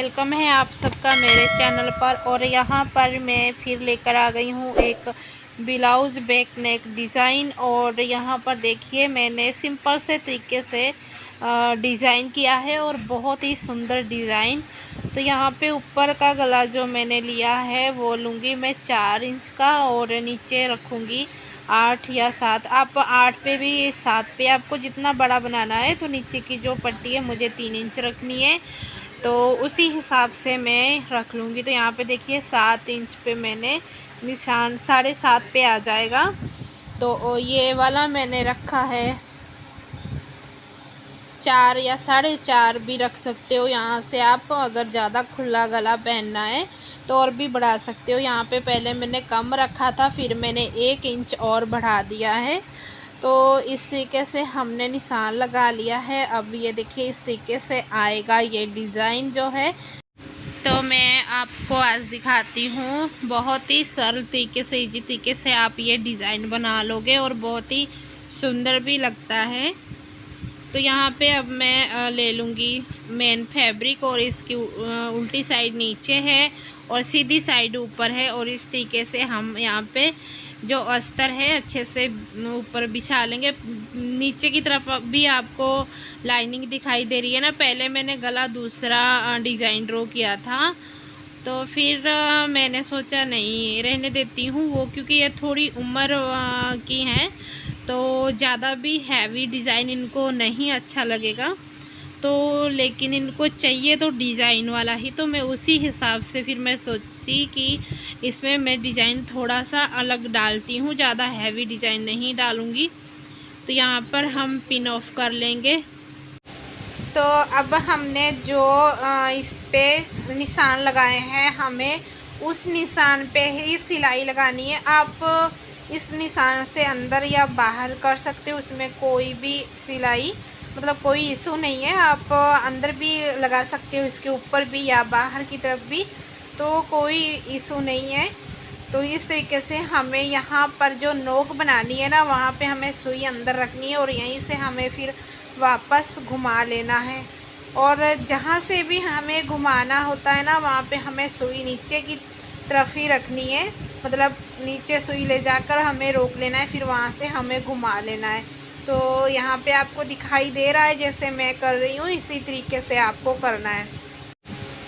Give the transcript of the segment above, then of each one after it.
Welcome है आप सबका मेरे चैनल पर। और यहाँ पर मैं फिर लेकर आ गई हूँ एक ब्लाउज़ बैक नेक डिज़ाइन। और यहाँ पर देखिए मैंने सिंपल से तरीके से डिज़ाइन किया है और बहुत ही सुंदर डिज़ाइन। तो यहाँ पे ऊपर का गला जो मैंने लिया है वो लूँगी मैं 4 इंच का और नीचे रखूँगी 8 या 7। आप 8 पे भी 7 पे आपको जितना बड़ा बनाना है तो नीचे की जो पट्टी है मुझे 3 इंच रखनी है, तो उसी हिसाब से मैं रख लूँगी। तो यहाँ पे देखिए 7 इंच पे मैंने निशान 7.5 पे आ जाएगा। तो ये वाला मैंने रखा है 4 या 4.5 भी रख सकते हो। यहाँ से आप अगर ज़्यादा खुला गला पहनना है तो और भी बढ़ा सकते हो। यहाँ पे पहले मैंने कम रखा था, फिर मैंने 1 इंच और बढ़ा दिया है। तो इस तरीके से हमने निशान लगा लिया है। अब ये देखिए इस तरीके से आएगा ये डिज़ाइन जो है। तो मैं आपको आज दिखाती हूँ, बहुत ही सरल तरीके से, इजी तरीके से आप ये डिज़ाइन बना लोगे और बहुत ही सुंदर भी लगता है। तो यहाँ पे अब मैं ले लूँगी मेन फैब्रिक और इसकी उल्टी साइड नीचे है और सीधी साइड ऊपर है। और इस तरीके से हम यहाँ पे जो अस्तर है अच्छे से ऊपर बिछा लेंगे। नीचे की तरफ भी आपको लाइनिंग दिखाई दे रही है ना। पहले मैंने गला दूसरा डिज़ाइन ड्रॉ किया था, तो फिर मैंने सोचा नहीं रहने देती हूँ वो, क्योंकि ये थोड़ी उम्र की हैं तो ज़्यादा भी हैवी डिज़ाइन इनको नहीं अच्छा लगेगा। तो लेकिन इनको चाहिए तो डिज़ाइन वाला ही, तो मैं उसी हिसाब से फिर मैं सोची कि इसमें मैं डिज़ाइन थोड़ा सा अलग डालती हूँ, ज़्यादा हैवी डिज़ाइन नहीं डालूँगी। तो यहाँ पर हम पिन ऑफ कर लेंगे। तो अब हमने जो इस पे निशान लगाए हैं हमें उस निशान पे ही सिलाई लगानी है। आप इस निशान से अंदर या बाहर कर सकते हो, उसमें कोई भी सिलाई मतलब कोई इशू नहीं है। आप अंदर भी लगा सकते हो इसके ऊपर भी या बाहर की तरफ भी, तो कोई इशू नहीं है। तो इस तरीके से हमें यहाँ पर जो नोक बनानी है ना वहाँ पे हमें सुई अंदर रखनी है और यहीं से हमें फिर वापस घुमा लेना है। और जहाँ से भी हमें घुमाना होता है ना वहाँ पे हमें सुई नीचे की तरफ ही रखनी है, मतलब नीचे सुई ले जाकर हमें रोक लेना है, फिर वहाँ से हमें घुमा लेना है। तो यहाँ पे आपको दिखाई दे रहा है जैसे मैं कर रही हूँ, इसी तरीके से आपको करना है।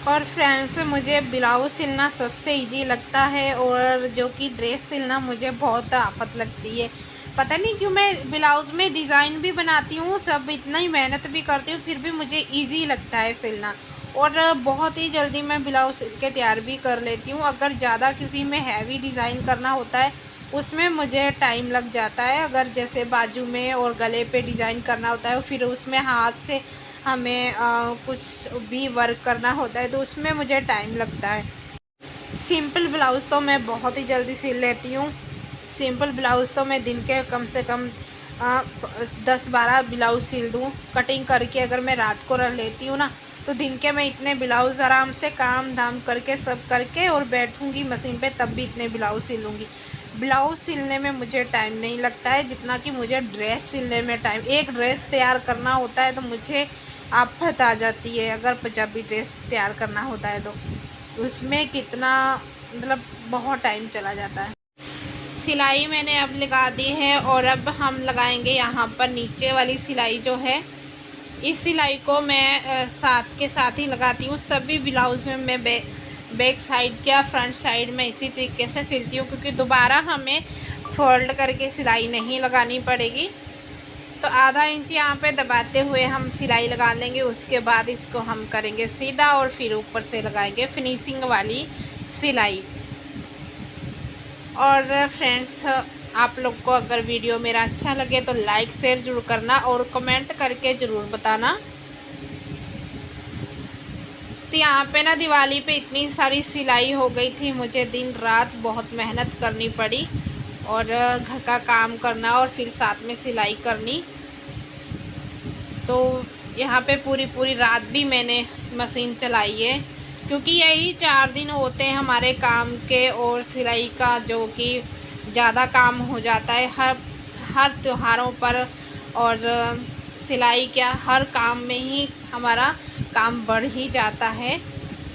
और फ्रेंड्स, मुझे ब्लाउज़ सिलना सबसे इजी लगता है और जो कि ड्रेस सिलना मुझे बहुत आफत लगती है। पता नहीं क्यों, मैं ब्लाउज़ में डिज़ाइन भी बनाती हूँ, सब इतना ही मेहनत भी करती हूँ, फिर भी मुझे इजी लगता है सिलना। और बहुत ही जल्दी मैं ब्लाउज़ सिल के तैयार भी कर लेती हूँ। अगर ज़्यादा किसी में हैवी डिज़ाइन करना होता है उसमें मुझे टाइम लग जाता है। अगर जैसे बाजू में और गले पे डिज़ाइन करना होता है फिर उसमें हाथ से हमें कुछ भी वर्क करना होता है तो उसमें मुझे टाइम लगता है। सिंपल ब्लाउज़ तो मैं बहुत ही जल्दी सिल लेती हूँ। सिंपल ब्लाउज़ तो मैं दिन के कम से कम 10-12 ब्लाउज़ सिल दूँ। कटिंग करके अगर मैं रात को रख लेती हूँ ना तो दिन के मैं इतने ब्लाउज़ आराम से काम धाम करके सब करके और बैठूँगी मशीन पे तब भी इतने ब्लाउज़ सिलूँगी। ब्लाउज़ सिलने में मुझे टाइम नहीं लगता है जितना कि मुझे ड्रेस सिलने में टाइम। एक ड्रेस तैयार करना होता है तो मुझे आफत आ जाती है। अगर पंजाबी ड्रेस तैयार करना होता है तो उसमें कितना मतलब बहुत टाइम चला जाता है। सिलाई मैंने अब लगा दी है और अब हम लगाएंगे यहाँ पर नीचे वाली सिलाई जो है। इस सिलाई को मैं साथ के साथ ही लगाती हूँ। सभी ब्लाउज़ में मैं बैक साइड या फ्रंट साइड में इसी तरीके से सिलती हूँ, क्योंकि दोबारा हमें फोल्ड करके सिलाई नहीं लगानी पड़ेगी। तो आधा इंच यहाँ पे दबाते हुए हम सिलाई लगा लेंगे। उसके बाद इसको हम करेंगे सीधा और फिर ऊपर से लगाएंगे फिनिशिंग वाली सिलाई। और फ्रेंड्स, आप लोग को अगर वीडियो मेरा अच्छा लगे तो लाइक शेयर जरूर करना और कमेंट करके ज़रूर बताना। तो यहाँ पे ना दिवाली पे इतनी सारी सिलाई हो गई थी, मुझे दिन रात बहुत मेहनत करनी पड़ी और घर का काम करना और फिर साथ में सिलाई करनी। तो यहाँ पे पूरी रात भी मैंने मशीन चलाई है, क्योंकि यही 4 दिन होते हैं हमारे काम के और सिलाई का जो कि ज़्यादा काम हो जाता है हर त्योहारों पर। और सिलाई क्या हर काम में ही हमारा काम बढ़ ही जाता है।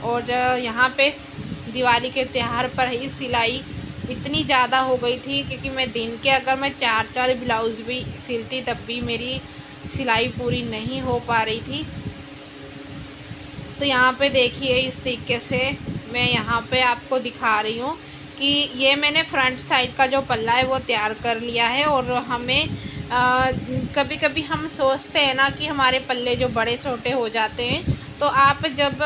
और यहाँ पे दिवाली के त्यौहार पर ही सिलाई इतनी ज़्यादा हो गई थी, क्योंकि मैं दिन के अगर मैं 4-4 ब्लाउज़ भी सिलती तब भी मेरी सिलाई पूरी नहीं हो पा रही थी। तो यहाँ पे देखिए इस तरीके से मैं यहाँ पे आपको दिखा रही हूँ कि ये मैंने फ्रंट साइड का जो पल्ला है वो तैयार कर लिया है। और हमें कभी कभी हम सोचते हैं ना कि हमारे पल्ले जो बड़े छोटे हो जाते हैं, तो आप जब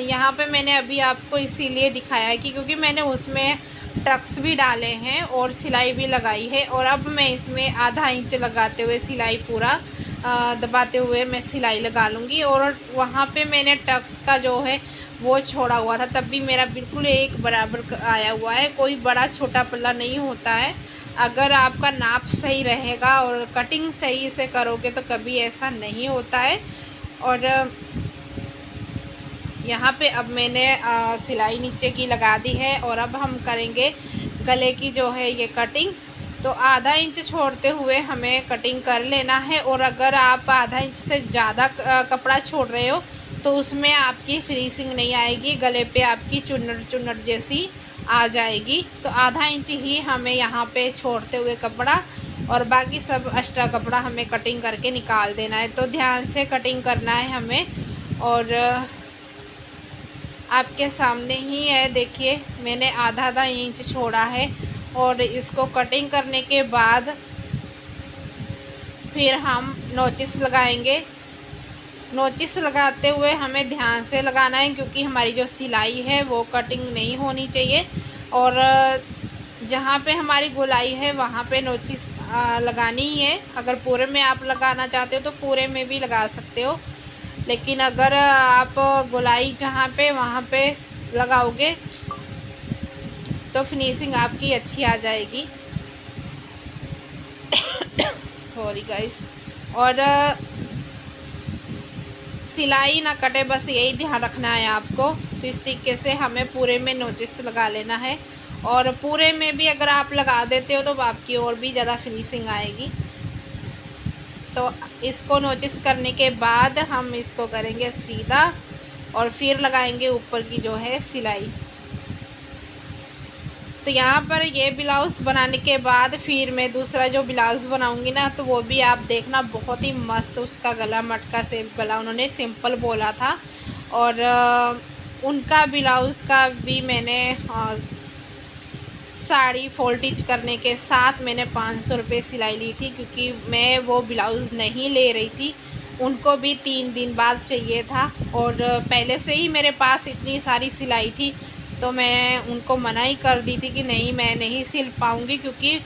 यहाँ पे मैंने अभी आपको इसीलिए दिखाया है कि क्योंकि मैंने उसमें टक्स भी डाले हैं और सिलाई भी लगाई है, और अब मैं इसमें आधा इंच लगाते हुए सिलाई पूरा दबाते हुए मैं सिलाई लगा लूँगी। और वहाँ पे मैंने टक्स का जो है वो छोड़ा हुआ था, तब भी मेरा बिल्कुल एक बराबर आया हुआ है, कोई बड़ा छोटा पल्ला नहीं होता है। अगर आपका नाप सही रहेगा और कटिंग सही से करोगे तो कभी ऐसा नहीं होता है। और यहाँ पे अब मैंने सिलाई नीचे की लगा दी है, और अब हम करेंगे गले की जो है ये कटिंग। तो आधा इंच छोड़ते हुए हमें कटिंग कर लेना है। और अगर आप आधा इंच से ज़्यादा कपड़ा छोड़ रहे हो तो उसमें आपकी फिनिशिंग नहीं आएगी, गले पे आपकी चुन्नट चुन्नट जैसी आ जाएगी। तो आधा इंच ही हमें यहाँ पे छोड़ते हुए कपड़ा, और बाकी सब एक्स्ट्रा कपड़ा हमें कटिंग करके निकाल देना है। तो ध्यान से कटिंग करना है हमें। और आपके सामने ही है, देखिए मैंने आधा इंच छोड़ा है। और इसको कटिंग करने के बाद फिर हम नोचिस लगाएंगे। नोचिस लगाते हुए हमें ध्यान से लगाना है, क्योंकि हमारी जो सिलाई है वो कटिंग नहीं होनी चाहिए। और जहाँ पे हमारी गोलाई है वहाँ पे नोचिस लगानी ही है। अगर पूरे में आप लगाना चाहते हो तो पूरे में भी लगा सकते हो, लेकिन अगर आप गोलाई जहाँ पे वहाँ पे लगाओगे तो फिनिशिंग आपकी अच्छी आ जाएगी। Sorry guys. और सिलाई ना कटे, बस यही ध्यान रखना है आपको। तो इस तरीके से हमें पूरे में नोचिस लगा लेना है। और पूरे में भी अगर आप लगा देते हो तो आपकी और भी ज़्यादा फिनिशिंग आएगी। तो इसको नोचिस करने के बाद हम इसको करेंगे सीधा, और फिर लगाएंगे ऊपर की जो है सिलाई। तो यहाँ पर ये ब्लाउज़ बनाने के बाद फिर मैं दूसरा जो ब्लाउज़ बनाऊँगी ना, तो वो भी आप देखना, बहुत ही मस्त उसका गला मटका से गला उन्होंने सिंपल बोला था। और उनका ब्लाउज़ का भी मैंने साड़ी फॉल टिच करने के साथ मैंने 500 रुपये सिलाई ली थी, क्योंकि मैं वो ब्लाउज़ नहीं ले रही थी। उनको भी 3 दिन बाद चाहिए था, और पहले से ही मेरे पास इतनी सारी सिलाई थी, तो मैं उनको मना ही कर दी थी कि नहीं, मैं नहीं सिल पाऊँगी, क्योंकि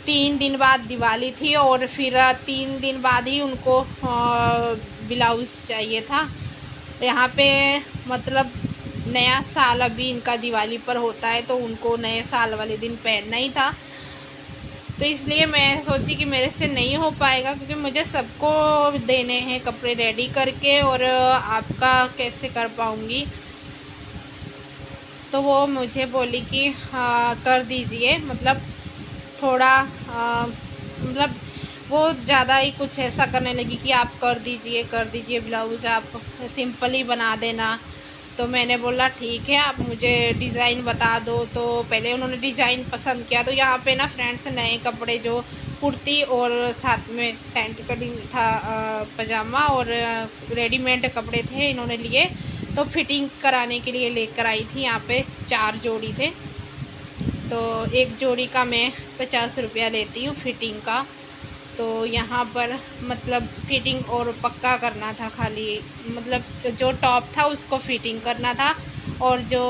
3 दिन बाद दिवाली थी और फिर 3 दिन बाद ही उनको ब्लाउज़ चाहिए था। यहाँ पे मतलब नया साल अभी इनका दिवाली पर होता है, तो उनको नए साल वाले दिन पहनना ही था। तो इसलिए मैं सोची कि मेरे से नहीं हो पाएगा, क्योंकि मुझे सबको देने हैं कपड़े रेडी करके, और आपका कैसे कर पाऊँगी। तो वो मुझे बोली कि हाँ कर दीजिए, मतलब थोड़ा मतलब वो ज़्यादा ही कुछ ऐसा करने लगी कि आप कर दीजिए ब्लाउज़, आप सिंपल ही बना देना। तो मैंने बोला ठीक है, आप मुझे डिज़ाइन बता दो। तो पहले उन्होंने डिज़ाइन पसंद किया। तो यहाँ पे ना फ्रेंड्स, नए कपड़े जो कुर्ती और साथ में पैंट कटिंग था, पजामा और रेडीमेड कपड़े थे इन्होंने लिए, तो फिटिंग कराने के लिए लेकर आई थी। यहाँ पे 4 जोड़ी थे, तो एक जोड़ी का मैं 50 रुपया लेती हूँ फिटिंग का। तो यहाँ पर मतलब फिटिंग और पक्का करना था, खाली मतलब जो टॉप था उसको फिटिंग करना था, और जो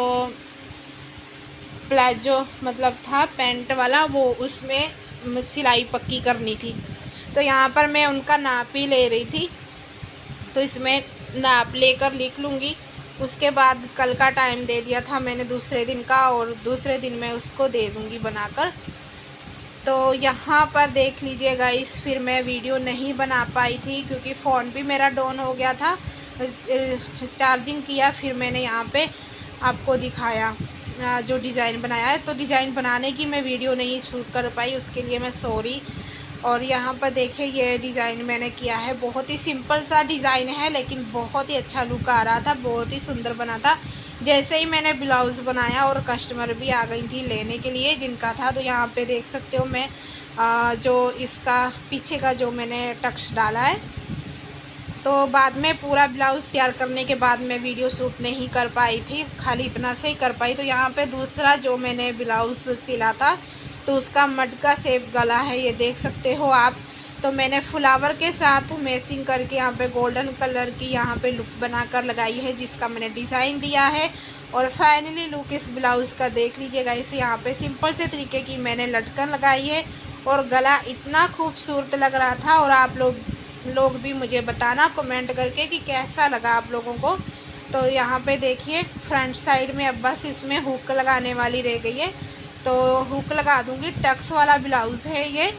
प्लाजो मतलब था पैंट वाला, वो उसमें सिलाई पक्की करनी थी। तो यहाँ पर मैं उनका नाप ही ले रही थी, तो इसमें नाप लेकर लिख लूँगी। उसके बाद कल का टाइम दे दिया था मैंने दूसरे दिन का, और दूसरे दिन मैं उसको दे दूँगी बनाकर। तो यहाँ पर देख लीजिए गाइस, फिर मैं वीडियो नहीं बना पाई थी क्योंकि फ़ोन भी मेरा डाउन हो गया था। चार्जिंग किया, फिर मैंने यहाँ पे आपको दिखाया जो डिज़ाइन बनाया है। तो डिज़ाइन बनाने की मैं वीडियो नहीं शूट कर पाई, उसके लिए मैं सॉरी। और यहाँ पर देखिए ये डिज़ाइन मैंने किया है, बहुत ही सिंपल सा डिज़ाइन है, लेकिन बहुत ही अच्छा लुक आ रहा था, बहुत ही सुंदर बना था। जैसे ही मैंने ब्लाउज़ बनाया और कस्टमर भी आ गई थी लेने के लिए जिनका था, तो यहाँ पे देख सकते हो मैं जो इसका पीछे का जो मैंने टक्स डाला है, तो बाद में पूरा ब्लाउज़ तैयार करने के बाद मैं वीडियो शूट नहीं कर पाई थी, खाली इतना से ही कर पाई। तो यहाँ पे दूसरा जो मैंने ब्लाउज़ सिला था तो उसका मटका शेप गला है, ये देख सकते हो आप। तो मैंने फ्लावर के साथ मैचिंग करके यहाँ पे गोल्डन कलर की यहाँ पे लुक बनाकर लगाई है, जिसका मैंने डिज़ाइन दिया है। और फाइनली लुक इस ब्लाउज़ का देख लीजिएगा। इसे यहाँ पे सिंपल से तरीके की मैंने लटकन लगाई है और गला इतना खूबसूरत लग रहा था। और आप लोग भी मुझे बताना कमेंट करके कि कैसा लगा आप लोगों को। तो यहाँ पे देखिए फ्रंट साइड में अब बस इसमें हुक लगाने वाली रह गई है, तो हुक लगा दूँगी। टक्स वाला ब्लाउज़ है ये,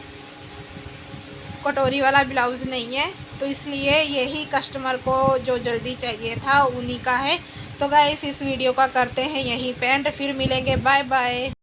कटोरी वाला ब्लाउज़ नहीं है, तो इसलिए यही कस्टमर को जो जल्दी चाहिए था उन्हीं का है। तो गाइस इस वीडियो का करते हैं यहीं पे एंड, फिर मिलेंगे, बाय बाय।